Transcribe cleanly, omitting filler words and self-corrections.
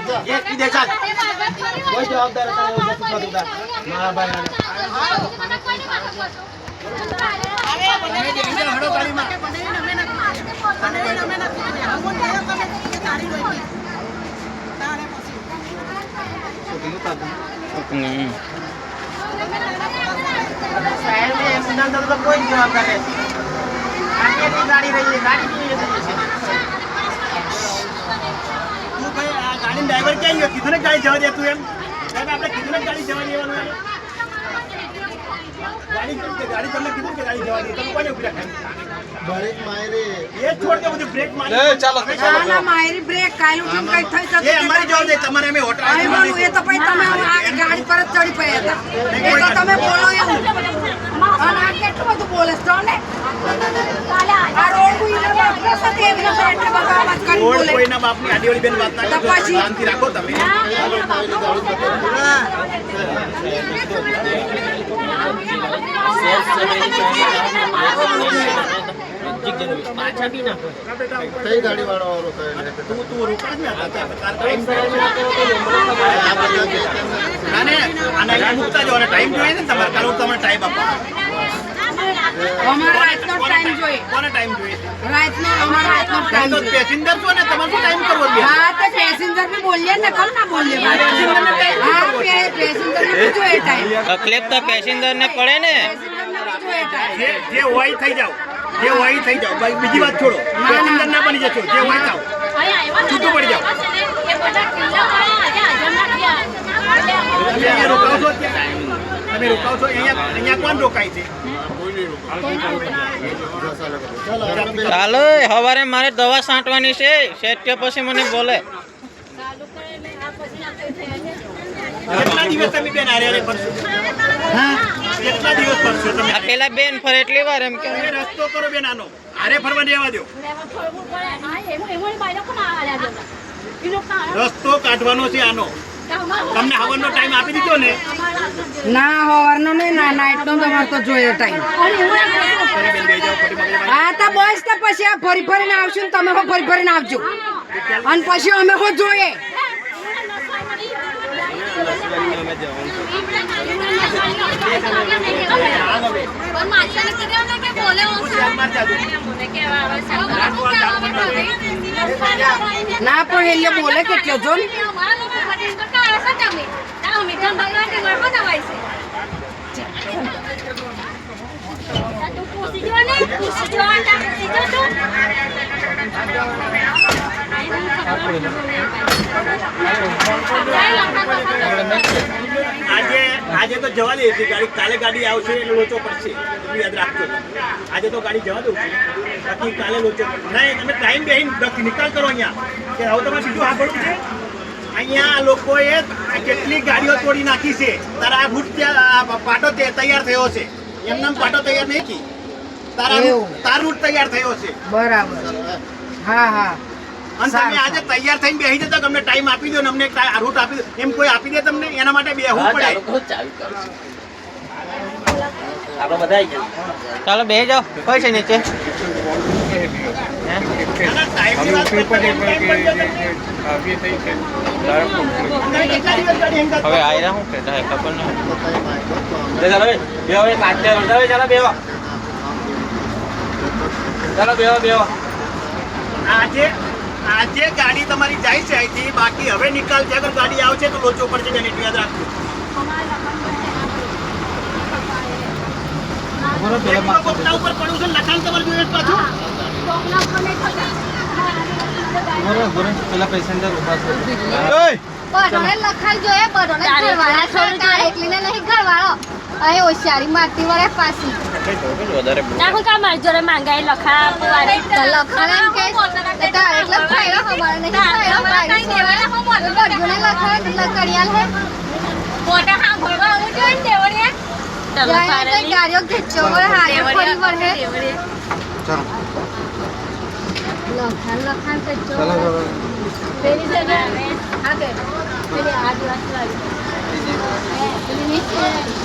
એક કી દે ચાલ કોઈ જવાબદાર તારે એવું નથી થતું મારા ભાઈ હડો ગાડીમાં કોઈ જવાબદાર નથી ગાડી રહી ગાડી गाड़ी ड्राइवर क्या ही कितने गाड़ी जवा दे तू एम साहब आपने कितने गाड़ी जवा देવાનું गाड़ी चलने कितने गाड़ी जवा दे तो कोने उभा થાય ब्रेक मारे ये छोड़ दे मुझे ब्रेक मारे ले चलो ना मारी ब्रेक કાઈ ઉઠીને કઈ થઈ શકે એ અમારી જવા દે તમારે અમે હોટલ આઈ એ તો પછી તમે આ ગાડી પર ચડી પડ્યા હતા એ તો તમે બોલો એવું અને આ કેટલું બધું બોલે છો ને આ રોડ કોઈ ના બાપ સાથે એમનો એટલે બગાવ વાત કરી બોલે કોઈ ના બાપની આડીવાળી બેન વાત ના કરો શાંતિ રાખો તમે પાછા भी ना कई गाड़ी वाला और होता है तू रुका में आता टाइम नाने आना मुक्ता जो टाइम જોઈએ ને તમારે કાલો તમારે ટાઈમ આપો અમારા રાતનો ટાઈમ જોઈએ કોને ટાઈમ જોઈએ રાતનો અમારા રાતનો ટાઈમ તો પેસેન્જર છો ને તમારે ટાઈમ કરવો છે હા તો પેસેન્જર ને બોલીએ ને કોણ ના બોલીએ પેસેન્જર ને હા પેસેન્જર ને જોઈએ ટાઈમ તકલીફ તો પેસેન્જર ને પડે ને જે હોય થઈ જાવ જે હોય થઈ જાવ ભાઈ બીજી વાત છોડો પેસેન્જર ના બની જશો જે હોય થાવ છૂટું પડી જાવ તમે રોકાવ છો અહીંયા કોણ રોકાય છે ચાલો સવારે મારે દવા છાંટવાની છે સેટ પછી મને બોલે કેટલા દિવસ તમે બેન આરે ફરશો હા કેટલા દિવસ ફરશો તમે પેલા બેન ફરે એટલી વાર એમ કે રસ્તો કરો બેન આનો આરે ફરવા દેવા દો રસ્તો કાઢવાનો છે આનો તમને હવરનો ટાઈમ આપી દીધો ને ના હવરનો નહીં ના નાઈટનો તમારે તો જોઈએ ટાઈમ હા તો બસ તો પછી આ ફરી ફરીને આવશું ને તમે ફરી ફરીને આવજો અને પછી અમે હો જોઈએ ના પણ એટલે બોલે કેટલો જો ને આજે તો જવા દે ગાડી કાલે ગાડી આવશે એટલે લોચો પડશે યાદ રાખજો આજે તો ગાડી જવા દઉં છું બાકી કાલે લોચો નહીં તમે ટાઈમ બેહીને નિકાલ કરો અહીંયા કે હવે તમારે બીજું સાંભળવું છે અહીંયા લોકોએ કેટલી ગાડીઓ તોડી નાખી છે તારા આ રૂટ પાટો તૈયાર થયો છે એમનામ પાટો તૈયાર નહીં કી તાર રૂટ તૈયાર થયો છે બરાબર હા હા અને તમે આજે તૈયાર થઈને બેસી જતા તમને ટાઈમ આપી દો ને અમને રૂટ આપી દો એમ કોઈ આપી દે તમને એના માટે બેહવું પડે આપણે બધા આવી ગયા ચાલો બે જાઓ કોઈ છે નીચે હવે આયરા હું કે ખબર નહીં ચાલો બેવા આજે ગાડી તમારી જાય છે અહીંથી બાકી હવે નિકાલ છે અગર ગાડી આવશે તો લોચો પડશે જેને યાદ રાખજો ઉપર પડ્યું છે લખાણ તમારે જોઈએ પાછું પેલા પેસેન્જર ઉભા છે બરોને લખાણ જોઈએ બરોને ઘરવાળા સરકાર એકલીને નહીં ઘરવાળો અહીં હોશિયારી મારતી વળે પાછી ના હું કા મારી જોડે માંગાઈ લખા આપવાની લખાણ એમ કે તારે એટલે ફાયરો હમારે નહીં ફાયરો મારી દેવાના હું મોટો બડગુને લખાણ લકડિયાલ હે મોટા હા ભરવા આવું જોઈએ દેવળે ચલો ફારે ગાડીઓ ખેંચો વળે હારે ફરી વળે ચલો લખાણ ખેંચો ચલો પેલી જગ્યાએ આગળ પેલી આ દિવસ લાગી પેલી નીચે